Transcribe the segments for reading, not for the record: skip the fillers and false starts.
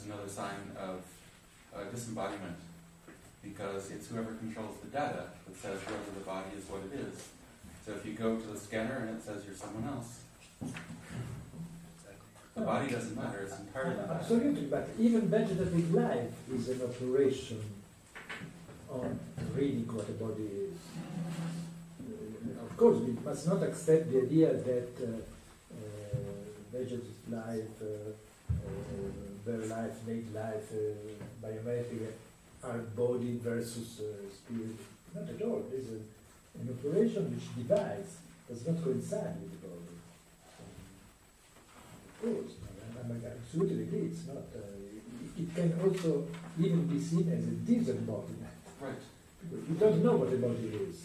another sign of disembodiment, because it's whoever controls the data that says whether the body is what it is. So if you go to the scanner and it says you're someone else, the body doesn't matter, it's entirely matter. Absolutely, but even vegetative life is an operation on reading what a body is. Of course, we must not accept the idea that vegetative life, bare life, naked life, biometric are body versus spirit. Not at all. There's an operation which divides, does not coincide with the body. Of course, I absolutely agree. It's not. It can also even be seen as a disembodiment. Right. Because you don't know what a body is.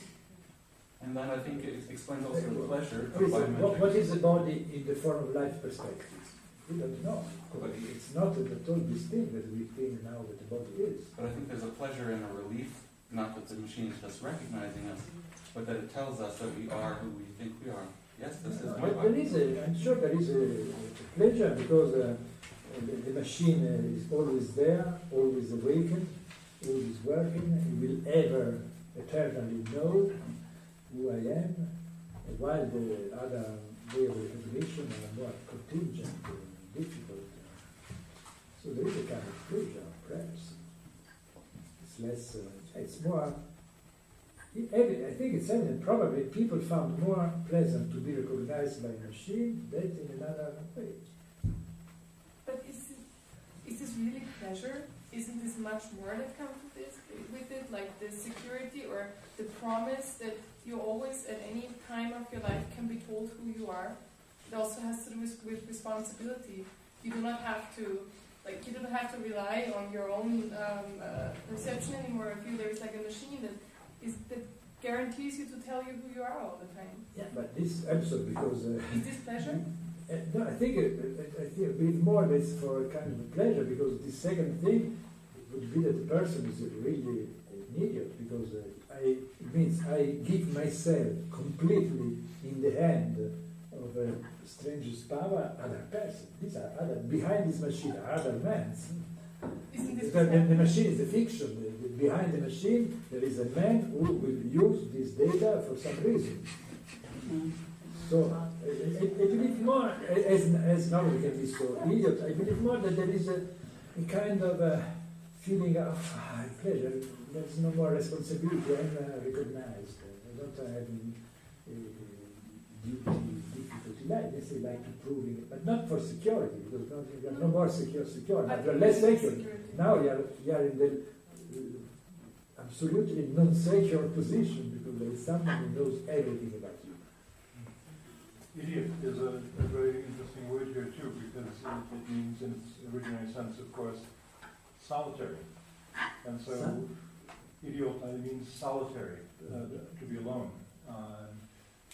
And then I think it explains also the pleasure of what is a body in the form of life perspective? We don't know. But it's not at all this thing that we think now that the body is. But I think there's a pleasure and a relief, not that the machine is just recognizing us, but that it tells us that we are who we think we are. Yes, this is my body. I'm sure there is a pleasure because the machine is always there, always awakened, always working. It will ever eternally know who I am, while the other way of recognition are more contingent and difficult. So there is a kind of pleasure, perhaps. It's less, it's more, I think it's evident, probably people found more pleasant to be recognized by a machine than in another way. But is this really pleasure? Isn't this much more that comes with it, like the security or the promise that you always, at any time of your life, can be told who you are? It also has to do with responsibility. You do not have to, you don't have to rely on your own perception anymore. If there is like a machine that guarantees you to tell you who you are all the time. Yeah, but this absolutely because. Is this pleasure? No, I think a bit more or less for a kind of a pleasure, because the second thing would be that the person is really an idiot, because it means I give myself completely in the hand of a stranger's power, other person. These are other, behind this machine are other men. The machine is a fiction. Behind the machine there is a man who will use this data for some reason. So I believe more, as nobody can be so idiot, I believe more that there is a kind of a feeling of pleasure. There is no more responsibility. I'm recognized. I don't have any difficulty. Yes, I like to proving it, but not for security, because you are no more secure. You are less secure. Now you are in the absolutely non-secure position, because there is someone who knows everything about you. Idiot is a very interesting word here too, because it means in its original sense, of course, solitary. And so, idiot means solitary, to be alone.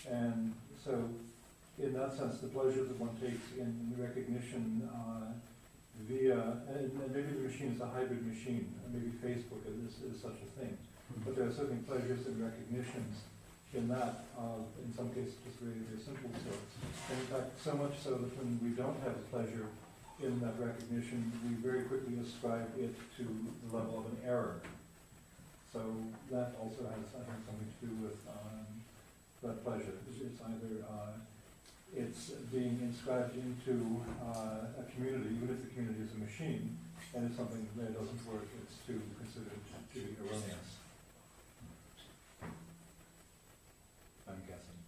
And so, in that sense, the pleasure that one takes in the recognition via, and maybe the machine is a hybrid machine, maybe Facebook is such a thing, but there are certainly pleasures and recognitions in that, in some cases, just very, very simple sorts. And in fact, so much so that when we don't have pleasure in that recognition, we very quickly ascribe it to the level of an error. So that also has, I think, something to do with that pleasure. It's either it's being inscribed into a community, even if the community is a machine, and if something there doesn't work, it's considered to be erroneous. I'm guessing.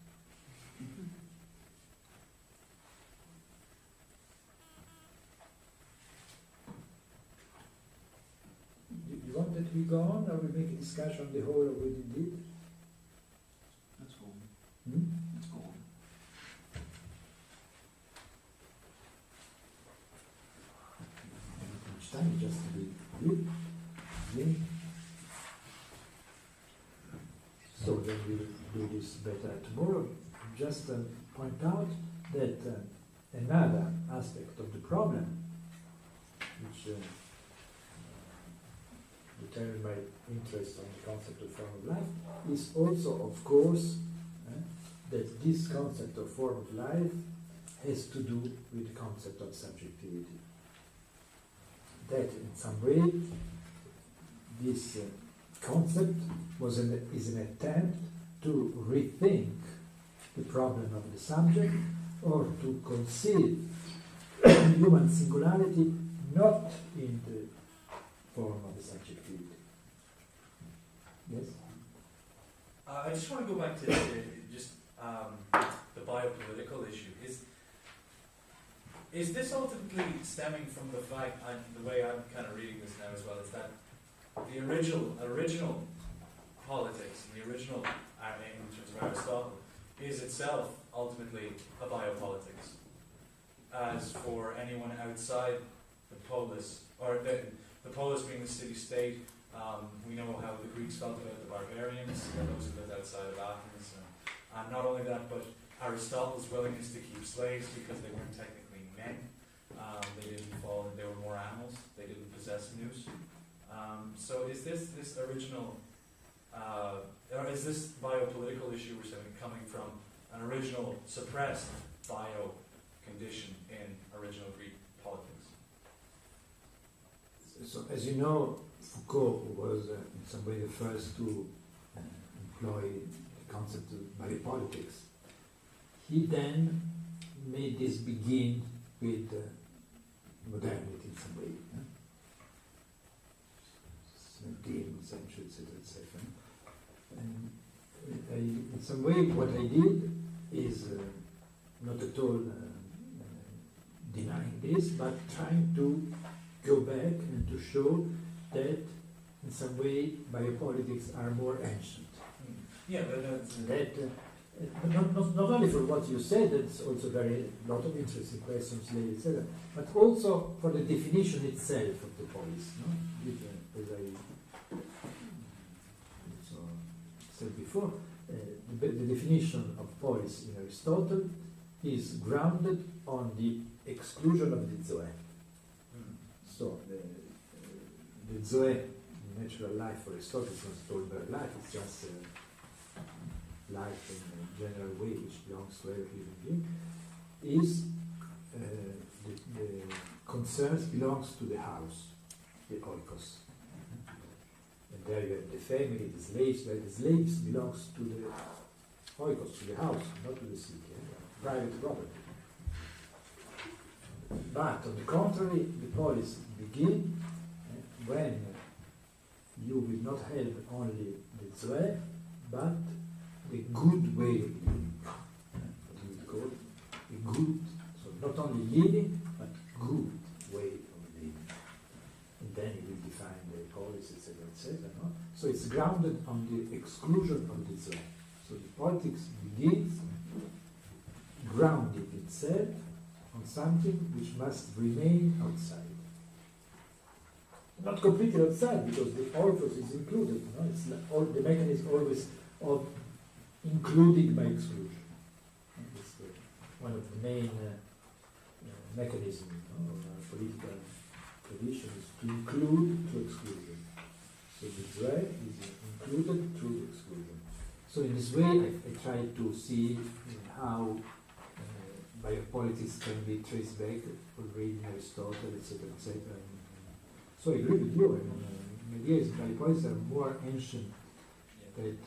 Do you want that we go on, or we make a discussion on the whole of what you did? That's cool. Hmm? That's cool. Each time just to be good. Me. So then we'll do this better tomorrow. Just point out that another aspect of the problem, which determined my interest on the concept of form of life, is also, of course, that this concept of form of life has to do with the concept of subjectivity. that in some way this concept is an attempt to rethink the problem of the subject, or to conceive human singularity not in the form of the subjectivity. Yes? I just want to go back to the biopolitical issue. Is this ultimately stemming from the fact, and the way I'm kind of reading this now as well, is that the original politics, and the original, in terms of Aristotle, is itself ultimately a biopolitics. As for anyone outside the polis, or the polis being the city-state, we know how the Greeks felt about the barbarians, those who lived outside of Athens, and not only that, but Aristotle's willingness to keep slaves because they weren't technically men. They didn't fall, they were more animals. They didn't possess nous. So is this original, or is this biopolitical issue we're saying coming from an original suppressed bio condition in original Greek politics? So, as you know, Foucault was in some way the first to employ the concept of biopolitics. He then made this begin with modernity in some way. 17th century, etc. And in some way, what I did is not at all denying this, but trying to go back and to show that in some way biopolitics are more ancient. Yeah, but not only for what you said, that's also very lot of interesting questions later, etc., but also for the definition itself of the polis. No? As I also said before, the definition of polis in Aristotle is grounded on the exclusion of the zoe. So the zoe, natural life for Aristotle, is not Stolberg life, it's just life in a general way which belongs to every human being, is the concerns belongs to the house, the oikos. And there you have the family, the slaves, where the slaves belongs to the oikos, to the house, not to the city, private property. But on the contrary, the polis begin when you will not have only the zoe, but the good way of living. What we call a good, so not only living, but good way of living. And then it will define the polis, etc., etc. No? So it's grounded on the exclusion of the zoe. So the politics begins grounding itself on something which must remain outside. Not completely outside, because the oikos is included. No? It's like all the mechanism always of including by exclusion. It's one of the main mechanisms of our political tradition is to include through exclusion. So the zoe is included through exclusion. So in this way, I try to see how biopolitics can be traced back already in Aristotle, etc., etc. So I agree with you. The idea is biopolitics are more ancient than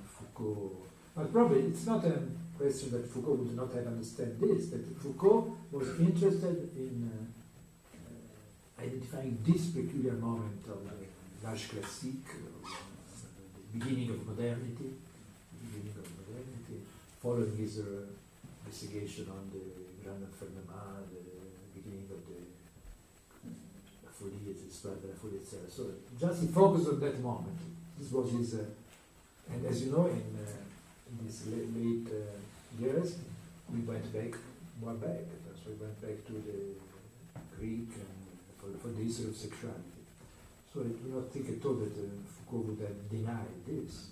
Foucault. But probably it's not a question that Foucault would not have understood this, that Foucault was interested in identifying this peculiar moment of l'âge classique, the beginning of modernity, following his investigation on the Grand Enfermement, the beginning of the La Folie, etc. So just he focused on that moment. This was his, and as you know, in these late years, we went back, more back. So we went back to the Greek and for the issue of sexuality. So I do not think at all that Foucault would have denied this.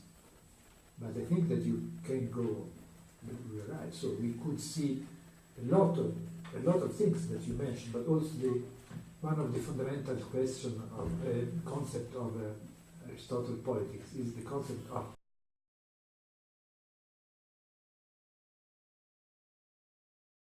But I think that you can go, you're right. So we could see a lot of things that you mentioned, but also one of the fundamental questions of concept of Aristotle politics is the concept of